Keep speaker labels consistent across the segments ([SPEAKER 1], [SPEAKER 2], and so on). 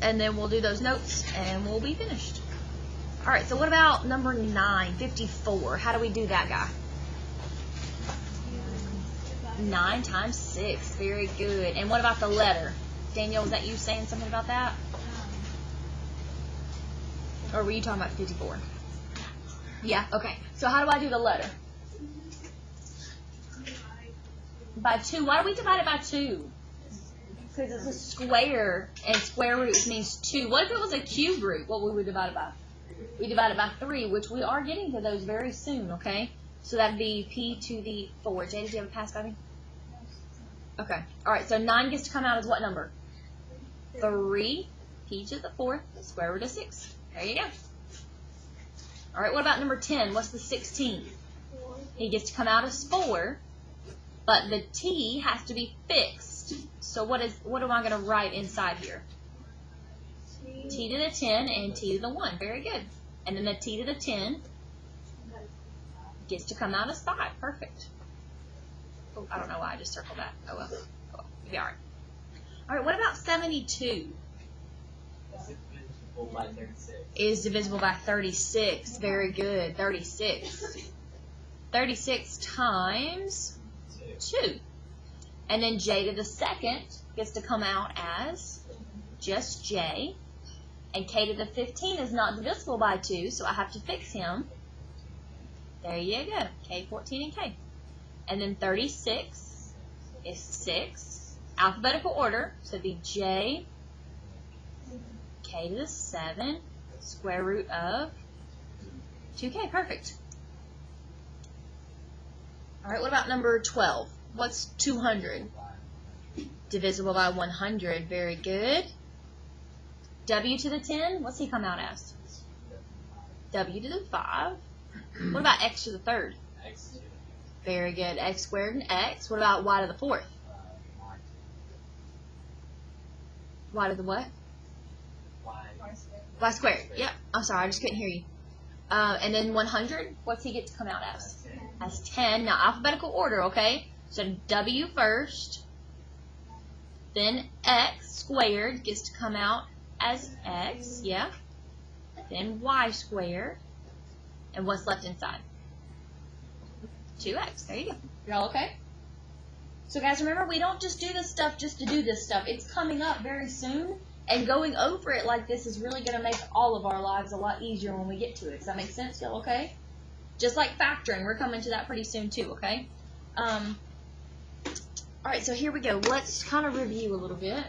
[SPEAKER 1] and then we'll do those notes, and we'll be finished. All right, so what about number 9, 54? How do we do that, guy? 9 times 6. Very good. And what about the letter? Danielle, was that you saying something about that? Or were you talking about 54? Yeah, okay. So how do I do the letter? By 2. Why do we divide it by 2? Because it's a square, and square root means 2. What if it was a cube root? What would we divide it by? We divide it by 3, which we are getting to those very soon, okay? So that'd be p to the 4. Jay, did you have a pass by me? Okay. All right, so 9 gets to come out as what number? 3, p to the 4th, square root of 6. There you go. All right, what about number 10? What's the 16th? He gets to come out as 4, but the t has to be fixed. So what am I going to write inside here? T to the 10 and t to the 1. Very good. And then the t to the 10 gets to come out as 5. Perfect. Oh, I don't know why I just circled that. Oh well. Oh well. Be all right. All right, what about 72? Is divisible by 36. Very good. 36. 36 times 2. And then j to the 2nd gets to come out as just j. And k to the 15 is not divisible by 2, so I have to fix him. There you go. K, 14, and k. And then 36 is 6. Alphabetical order, so it'd be j, k to the 7, square root of 2k. Perfect. All right, what about number 12? What's 200? Divisible by 100. Very good. W to the 10, what's he come out as? W to the 5. What about x to the 3rd? Very good. X squared and x. What about y to the 4th? Y to the what? Y squared. Yep. I'm sorry, I just couldn't hear you. And then 100, what's he get to come out as? As 10. Now, alphabetical order, okay? So W first, then x squared gets to come out as x, yeah. Then y squared. And what's left inside? 2x. There you go. You're all okay? So guys, remember, we don't just do this stuff just to do this stuff. It's coming up very soon, and going over it like this is really going to make all of our lives a lot easier when we get to it. Does that make sense? Y'all okay? Just like factoring, we're coming to that pretty soon too, okay? Alright, so here we go. Let's kind of review a little bit.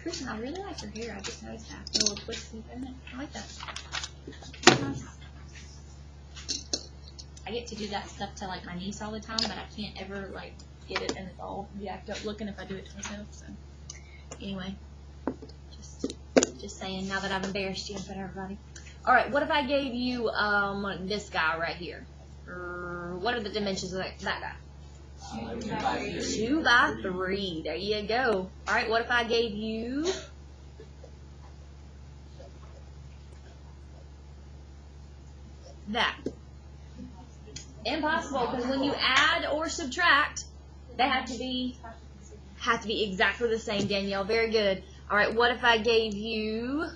[SPEAKER 1] Kristen, I really like your hair. I just noticed that. A little twisty in it. I like that. I get to do that stuff to like my niece all the time, but I can't ever like get it, and it's all jacked up looking if I do it to myself. So anyway, just saying, now that I've embarrassed you in front of everybody. All right, what if I gave you this guy right here? What are the dimensions of that guy? 2 by 3. There you go. All right, what if I gave you that? Impossible, because when you add or subtract, they have to be exactly the same, Danielle. Very good. All right, what if I gave you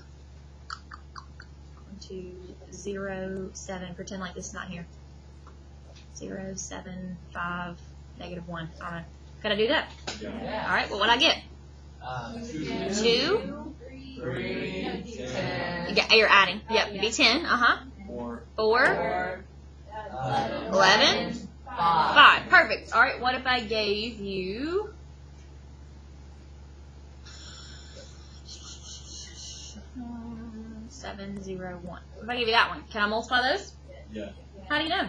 [SPEAKER 1] 2, 0, 7? Pretend like this is not here. 0, 7, 5, -1. All right. Can I do that? Yeah. All right, well, what'd I get? 2, 3, 10. You're adding. Yep, it'd be 10. 4, 11, 5. Perfect. All right, what if I gave you 7, 0, 1? If I give you that one, can I multiply those?
[SPEAKER 2] Yeah.
[SPEAKER 1] How do you know?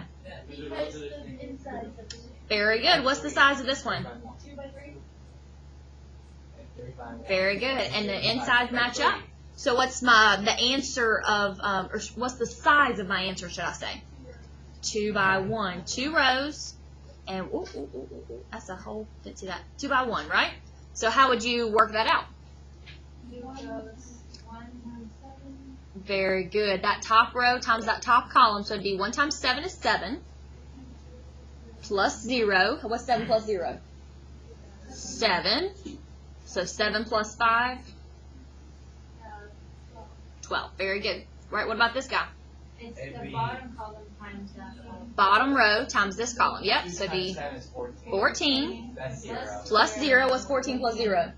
[SPEAKER 1] Very good. What's the size of this one?
[SPEAKER 3] 2 by 3.
[SPEAKER 1] Very good. And the insides match up. So what's the answer of, or what's the size of my answer, should I say? 2 by 1. 2 rows. And, that's a whole, didn't see that. 2 by 1, right? So how would you work that out?
[SPEAKER 3] 2 rows, 1 times 7.
[SPEAKER 1] Very good. That top row times that top column. So it'd be 1 times 7 is 7. Plus 0. What's 7 plus 0? 7. So 7 plus 5? 12. Very good. Right, what about this guy?
[SPEAKER 3] It's the bottom column times that column.
[SPEAKER 1] Bottom row times this column. Yep, so it'd be 14 plus 0. What's 14 plus 0?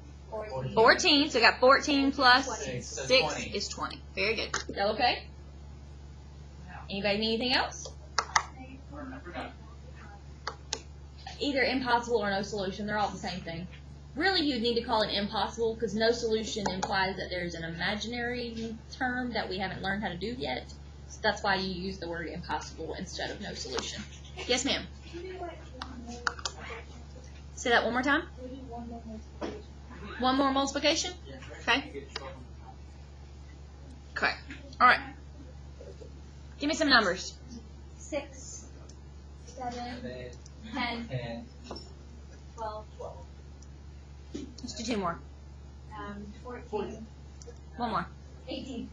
[SPEAKER 1] 14. So we got 14 plus 6 is 20. Very good. Y'all okay? Anybody need anything else? Either impossible or no solution. They're all the same thing. Really, you'd need to call it impossible because no solution implies that there's an imaginary term that we haven't learned how to do yet. So that's why you use the word impossible instead of no solution. Yes, ma'am. Say that one more time. One more multiplication? Okay. Okay. All right. Give me some numbers.
[SPEAKER 3] 6, 7, 10, 12,
[SPEAKER 1] Let's do two more.
[SPEAKER 3] 14,
[SPEAKER 1] One more.
[SPEAKER 3] 18.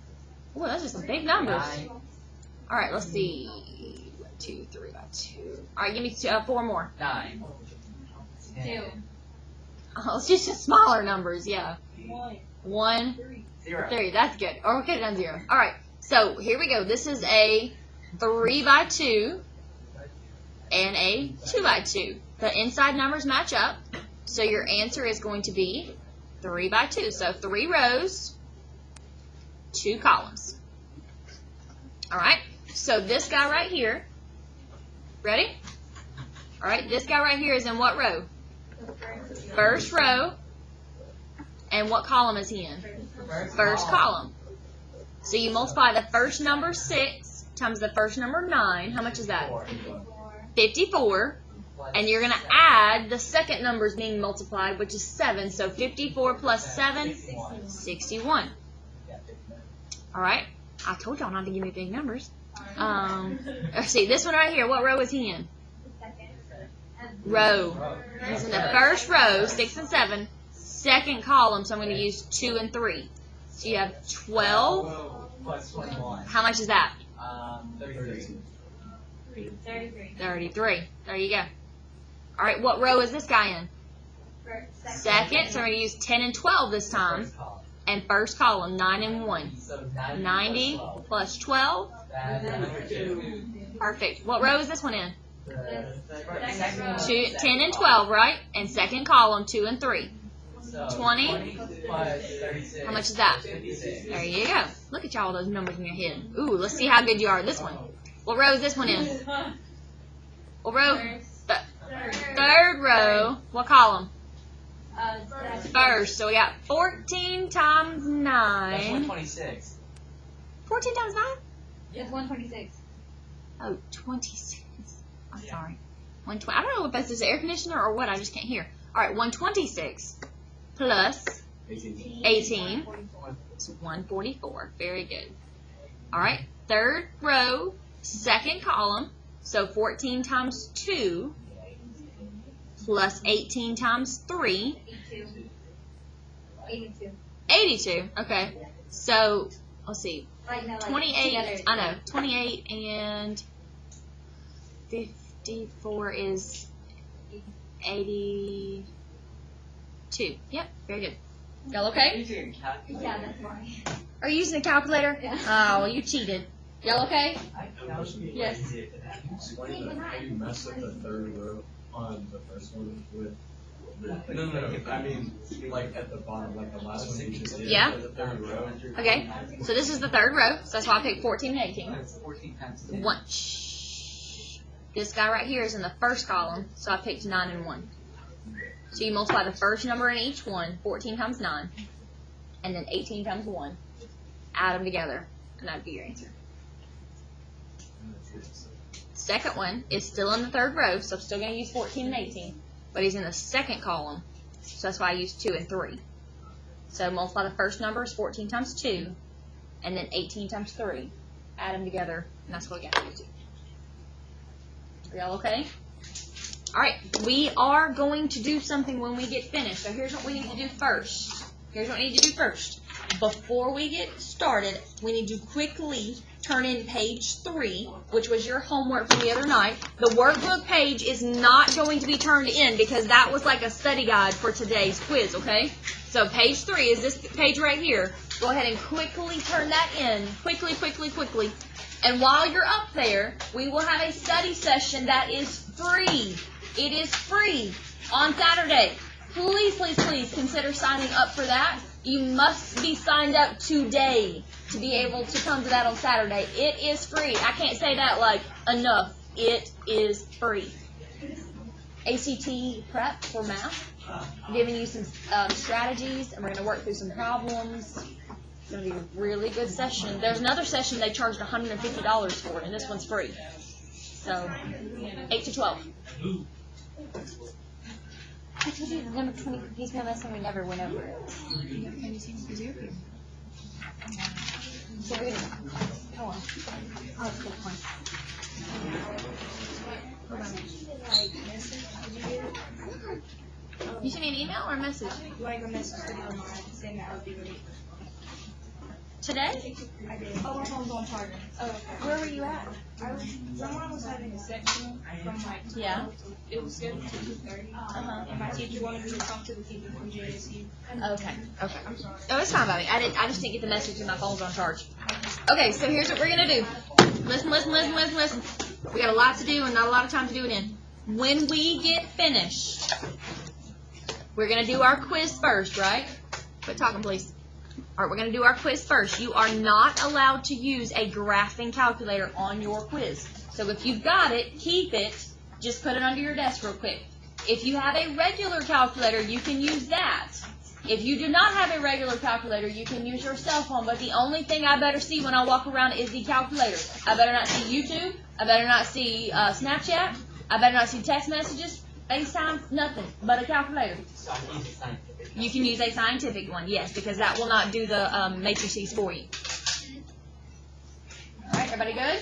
[SPEAKER 1] Oh, those are some big numbers. All right, let's see. 1, 2, 3 by 2. All right, give me 4 more.
[SPEAKER 2] 9.
[SPEAKER 3] 2.
[SPEAKER 1] Oh, let's just smaller numbers, yeah. 1,
[SPEAKER 2] 0.
[SPEAKER 1] 3. That's good. Or we'll get it down 0. All right, so here we go. This is a 3 by 2 and a 2 by 2. The inside numbers match up, so your answer is going to be 3 by 2. So 3 rows, 2 columns. All right, so this guy right here, ready? All right, this guy right here is in what row? First row. And what column is he in? First column. So you multiply the first number 6 times the first number 9. How much is that? 54. And you're going to add the second numbers being multiplied, which is 7. So 54 plus 7, 61. All right. I told y'all not to give me big numbers. Let's see. This one right here, what row is he in? Row. He's in the first row, 6 and 7. Second column, so I'm going to use 2 and 3. So you have 12.
[SPEAKER 2] Plus 21.
[SPEAKER 1] How much is that?
[SPEAKER 2] 33.
[SPEAKER 1] 33. There you go. All right, what row is this guy in? Second, so I'm going to use 10 and 12 this time.
[SPEAKER 2] First column.
[SPEAKER 1] And first column, 9 and 1.
[SPEAKER 2] So
[SPEAKER 1] 90 plus 12.
[SPEAKER 2] That's 102.
[SPEAKER 1] Perfect. What row is this one in?
[SPEAKER 2] Second
[SPEAKER 1] 10 and 12, right? And second column, 2 and 3.
[SPEAKER 2] So
[SPEAKER 1] 20
[SPEAKER 2] plus 36.
[SPEAKER 1] How much is that?
[SPEAKER 2] 56.
[SPEAKER 1] There you go. Look at y'all those numbers in your head. Ooh, let's see how good you are at this one. What row is this one in? What row? Third row. What column? First. So we got 14 times
[SPEAKER 2] That's
[SPEAKER 1] 9.
[SPEAKER 2] 126.
[SPEAKER 1] 14 times 9?
[SPEAKER 3] It's 126.
[SPEAKER 1] Oh, 26. I'm sorry. 120. I don't know if that's this air conditioner or what. I just can't hear. All right, 126 plus 18 is 144. Very good. All right, third row, second column. So 14 times 2 plus 18 times 3.
[SPEAKER 3] 82.
[SPEAKER 1] 82. Okay. So, let's see.
[SPEAKER 3] Like, no, like
[SPEAKER 1] 28.
[SPEAKER 3] together.
[SPEAKER 1] I know. 28 and 54 is 82. Yep. Very good. Y'all okay?
[SPEAKER 3] Yeah, that's fine.
[SPEAKER 1] Are you using a calculator?
[SPEAKER 3] Yeah.
[SPEAKER 1] Oh, well, you cheated. Y'all okay?
[SPEAKER 4] Yes. Explain how you messed up the third row on the first one with. No. I mean, like at the bottom, like the last one you just did.
[SPEAKER 1] Yeah.
[SPEAKER 4] The third row.
[SPEAKER 1] Okay. So this is the third row. So that's why I picked 14 and 18.
[SPEAKER 2] That's 14 times 10.
[SPEAKER 1] One. Shh. This guy right here is in the first column, so I picked 9 and 1. So you multiply the first number in each one, 14 times 9, and then 18 times 1. Add them together, and that'd be your answer. Second one is still in the third row, so I'm still going to use 14 and 18, but he's in the second column, so that's why I used 2 and 3. So multiply the first number is 14 times 2, and then 18 times 3. Add them together, and that's what we got to do. Are y'all okay? All right, we are going to do something when we get finished. So here's what we need to do first. Before we get started, we need to quickly turn in page 3, which was your homework from the other night. The workbook page is not going to be turned in because that was like a study guide for today's quiz, okay? So page 3 is this page right here. Go ahead and quickly turn that in. Quickly, quickly, quickly. And while you're up there, we will have a study session that is free. It is free on Saturday. Please, please, please consider signing up for that. You must be signed up today to be able to come to that on Saturday. It is free. I can't say that like enough. It is free. ACT prep for math. I'm giving you some strategies, and we're going to work through some problems. It's going to be a really good session. There's another session they charged $150 for, and this one's free. So, 8 to 12. I told you number 20 piece meal lesson, we never went over it. So we're going to, hold on. I'll click one. Hold on. You sent me an email or a message?
[SPEAKER 3] Like a message to online saying that I would be ready.
[SPEAKER 1] Today?
[SPEAKER 3] I did. Oh, my phone's on charger. Oh, okay.
[SPEAKER 1] Where were you at?
[SPEAKER 3] Someone was having a section from like 12.
[SPEAKER 1] Yeah.
[SPEAKER 3] It was scheduled to 2:30. And my teacher wanted me to talk to the people from JSU.
[SPEAKER 1] Okay. Okay.
[SPEAKER 3] I'm sorry.
[SPEAKER 1] Oh, it's fine by me. I just didn't get the message and my phone's on charge. Okay, so here's what we're gonna do. Listen, listen, listen, listen, listen. We got a lot to do and not a lot of time to do it in. When we get finished, we're gonna do our quiz first, right? Quit talking, please. All right, we're going to do our quiz first. You are not allowed to use a graphing calculator on your quiz. So if you've got it, keep it. Just put it under your desk real quick. If you have a regular calculator, you can use that. If you do not have a regular calculator, you can use your cell phone. But the only thing I better see when I walk around is the calculator. I better not see YouTube. I better not see Snapchat. I better not see text messages, FaceTime, nothing but a calculator.
[SPEAKER 2] So I use a scientific.
[SPEAKER 1] You can use a scientific one, yes, because that will not do the matrices for you. All right, everybody good?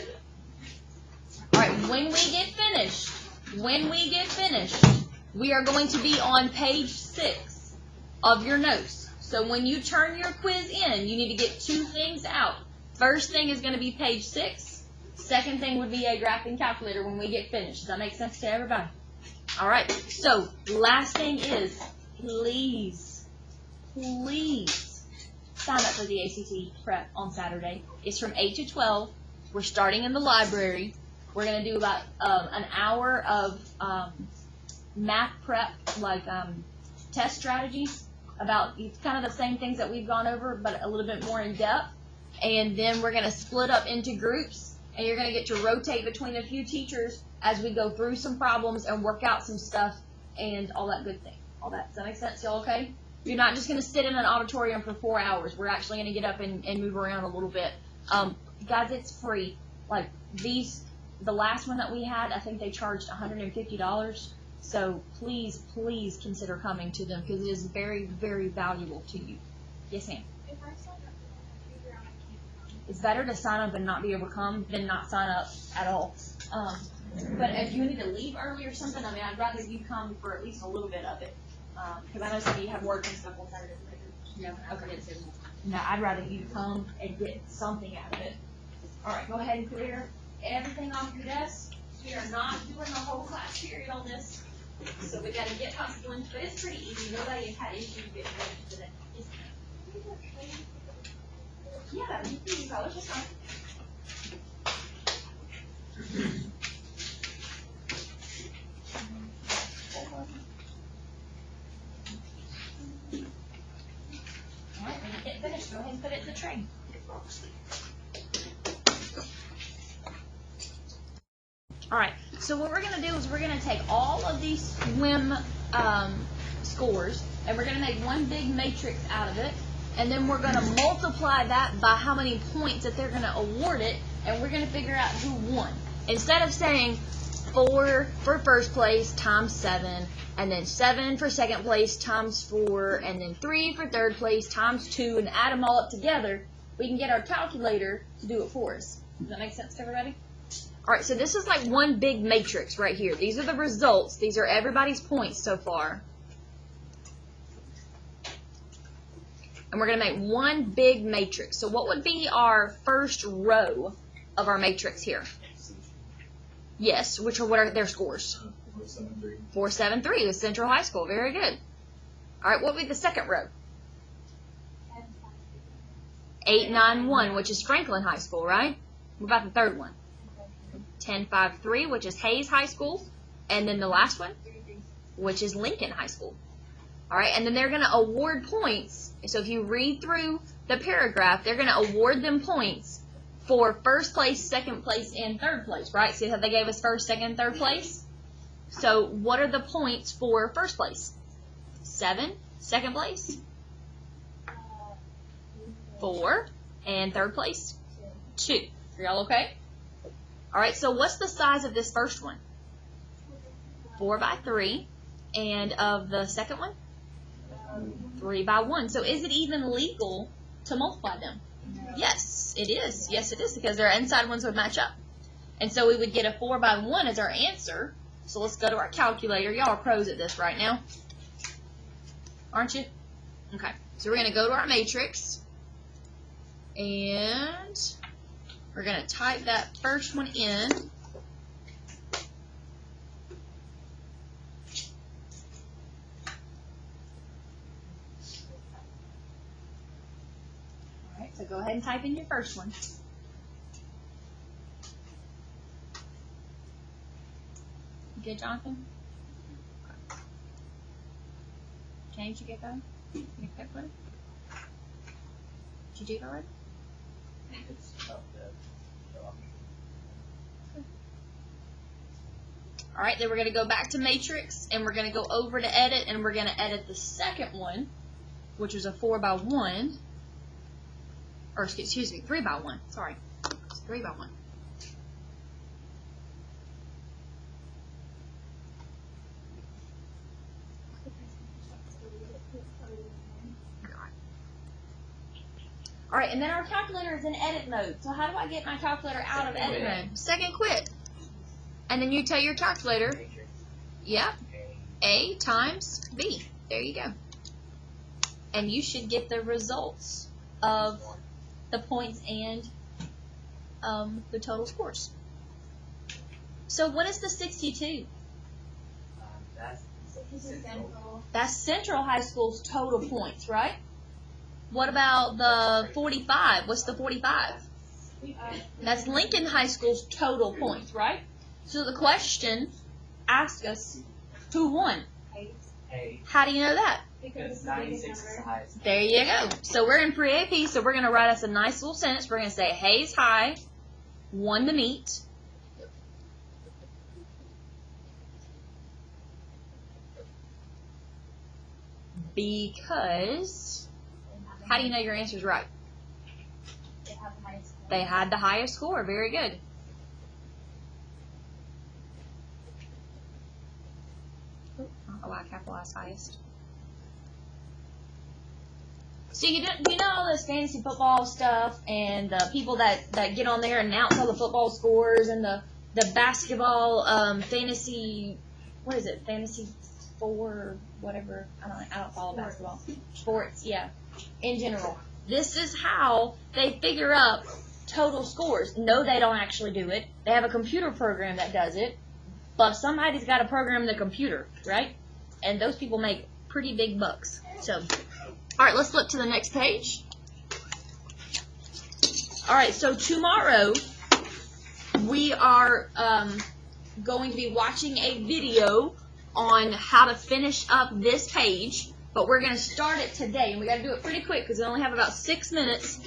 [SPEAKER 1] All right, when we get finished, we are going to be on page 6 of your notes. So when you turn your quiz in, you need to get 2 things out. First thing is going to be page 6. Second thing would be a graphing calculator when we get finished. Does that make sense to everybody? All right, so last thing is, please sign up for the ACT prep on Saturday. It's from 8 to 12. We're starting in the library. We're going to do about an hour of math prep, like test strategies, about kind of the same things that we've gone over, but a little bit more in depth. And then we're going to split up into groups, and you're going to get to rotate between a few teachers as we go through some problems and work out some stuff and all that good thing. All that. Does that make sense? Y'all okay? You're not just going to sit in an auditorium for 4 hours. We're actually going to get up and move around a little bit. Guys, it's free. Like the last one that we had, I think they charged $150. So please, please consider coming to them because it is very, very valuable to you. Yes, ma'am.
[SPEAKER 3] If I sign up and figure out I can't come.
[SPEAKER 1] It's better to sign up and not be able to come than not sign up at all. But if you need to leave early or something, I mean, I'd rather you come for at least a little bit of it. Because I know some of you have work and stuff on Saturday. No, okay. No, I'd rather you come and get something out of it. All right, go ahead and clear everything off your desk. We are not doing the whole class period on this. So we got to get us doing, but it's pretty easy. Nobody has had issues getting ready today. Yeah, you can use colors, just fine. Alright, when you get finished, go ahead and put it in the tray. Alright, so what we're going to do is we're going to take all of these swim scores, and we're going to make one big matrix out of it, and then we're going to multiply that by how many points that they're going to award it, and we're going to figure out who won. Instead of saying 4 for first place times 7, and then 7 for second place times 4, and then 3 for third place times 2, and add them all up together, we can get our calculator to do it for us. Does that make sense to everybody? All right, so this is like one big matrix right here. These are the results. These are everybody's points so far. And we're going to make one big matrix. So what would be our first row of our matrix here? Yes, what are their scores?
[SPEAKER 4] 473.
[SPEAKER 1] 473 with Central High School. Very good. All right, what would be the second row? 891, which is Franklin High School, right? What about the third one? 1053, which is Hayes High School. And then the last one, which is Lincoln High School. All right, and then they're going to award points. So if you read through the paragraph, they're going to award them points for first place, second place, and third place, right? See how they gave us first, second, and third place? So what are the points for first place? 7. Second place? 4. And third place? 2. Are y'all okay? All right, so what's the size of this first one? 4 by 3. And of the second one? 3 by 1. So is it even legal to multiply them? Yes, it is. Yes, it is, because their inside ones would match up. And so we would get a 4 by 1 as our answer. So let's go to our calculator. Y'all are pros at this right now, aren't you? Okay, so we're going to go to our matrix. And we're going to type that first one in. Alright, so go ahead and type in your first one. You good, Jonathan? James, you get that? You get that one? Did you do it already? Alright, then we're going to go back to matrix, and we're going to go over to edit, and we're going to edit the second one, which was a 4 by 1, or excuse me, 3 by 1, sorry, it's 3 by 1. Alright, and then our calculator is in edit mode. So how do I get my calculator out of edit mode? Second quit. And then you tell your calculator, yeah, A times B. There you go. And you should get the results of the points and the total scores. So what is the 62? That's Central High School's total points, right? What about the 45? What's the 45? That's Lincoln High School's total points, right? So the question asks us, who won?
[SPEAKER 2] Hayes.
[SPEAKER 1] How do you know that?
[SPEAKER 2] Because 96 is the highest.
[SPEAKER 1] There you go. So we're in pre-AP, so we're going to write us a nice little sentence. We're going to say, Hayes High won the meet. Because, how do you know your answer's right? They had the highest score. Very good. Oh, I capitalized highest. So you know all this fantasy football stuff and the people that get on there and announce all the football scores and the basketball fantasy, what is it, fantasy 4 whatever, I don't follow basketball. Sports, yeah, in general. This is how they figure up total scores. No, they don't actually do it. They have a computer program that does it, but somebody's got to program the computer, right? And those people make pretty big bucks. So, all right, let's flip to the next page. All right, so tomorrow we are going to be watching a video on how to finish up this page, but we're going to start it today, and we got to do it pretty quick because we only have about 6 minutes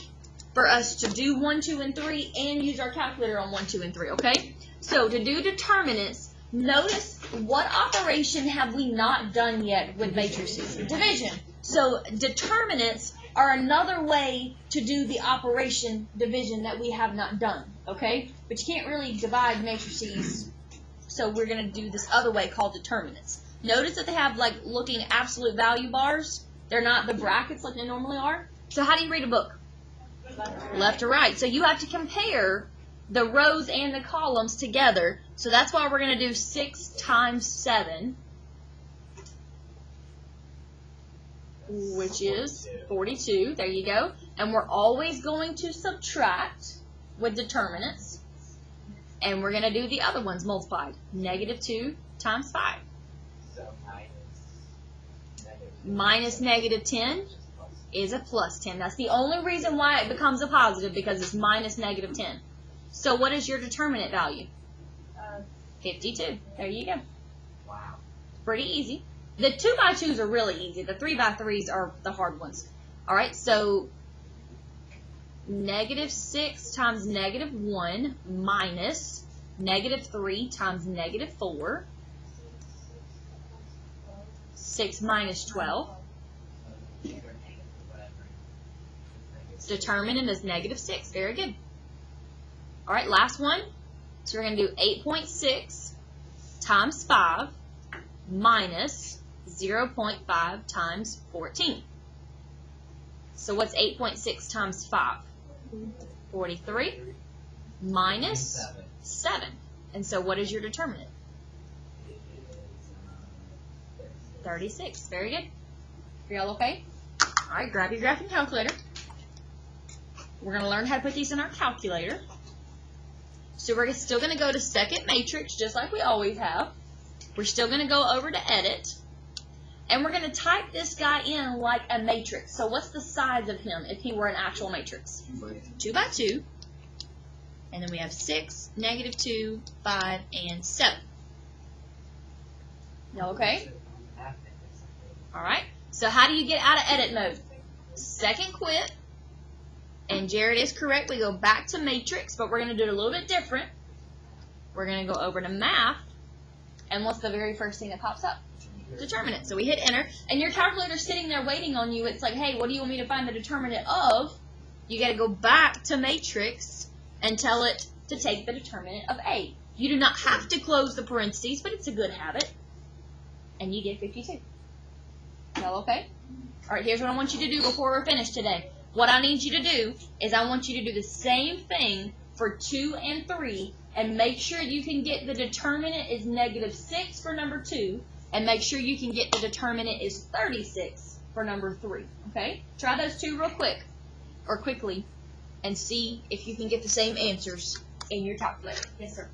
[SPEAKER 1] for us to do 1, 2, and 3 and use our calculator on 1, 2, and 3, okay? So to do determinants, notice what operation have we not done yet with matrices? Division. So determinants are another way to do the operation division that we have not done, okay? But you can't really divide matrices, so we're going to do this other way called determinants. Notice that they have like looking absolute value bars. They're not the brackets like they normally are. So how do you read a book? Left to right. So you have to compare the rows and the columns together. So that's why we're going to do 6 times 7, which is 42. There you go. And we're always going to subtract with determinants. And we're going to do the other ones multiplied. -2 times 5.
[SPEAKER 2] So
[SPEAKER 1] Minus -10. is a plus 10. That's the only reason why it becomes a positive, because it's minus negative 10. So what is your determinant value? 52. There you go.
[SPEAKER 2] Wow.
[SPEAKER 1] Pretty easy. The 2 by 2s are really easy. The 3 by 3s are the hard ones. All right, so negative 6 times negative 1 minus negative 3 times negative 4. 6 minus 12. Determinant is negative 6. Very good. All right, last one. So we're going to do 8.6 times 5 minus 0.5 times 14. So what's 8.6 times 5? 43 minus 7. And so what is your determinant? 36. Very good. Are y'all okay? All right, grab your graphing calculator. We're going to learn how to put these in our calculator. So we're still going to go to second matrix, just like we always have. We're still going to go over to edit. And we're going to type this guy in like a matrix. So what's the size of him if he were an actual matrix? 2 by 2. And then we have 6, negative 2, 5, and 7. Y'all okay? All right. So how do you get out of edit mode? Second quit. And Jared is correct. We go back to matrix, but we're going to do it a little bit different. We're going to go over to math. And what's the very first thing that pops up? Determinant. So we hit enter. And your calculator's sitting there waiting on you. It's like, hey, what do you want me to find the determinant of? You got to go back to matrix and tell it to take the determinant of A. You do not have to close the parentheses, but it's a good habit. And you get 52. Y'all okay? All right, here's what I want you to do before we're finished today. What I need you to do is I want you to do the same thing for 2 and 3 and make sure you can get the determinant is negative 6 for number 2 and make sure you can get the determinant is 36 for number 3. Okay? Try those two real quick or quickly and see if you can get the same answers in your calculator. Yes, sir.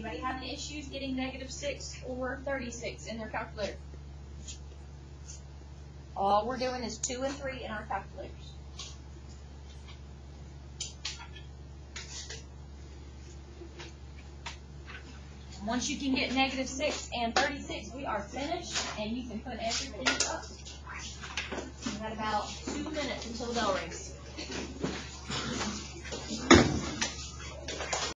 [SPEAKER 1] Anybody have any issues getting negative 6 or 36 in their calculator? All we're doing is 2 and 3 in our calculators. Once you can get negative 6 and 36, we are finished, and you can put everything up. We've got about 2 minutes until the bell rings.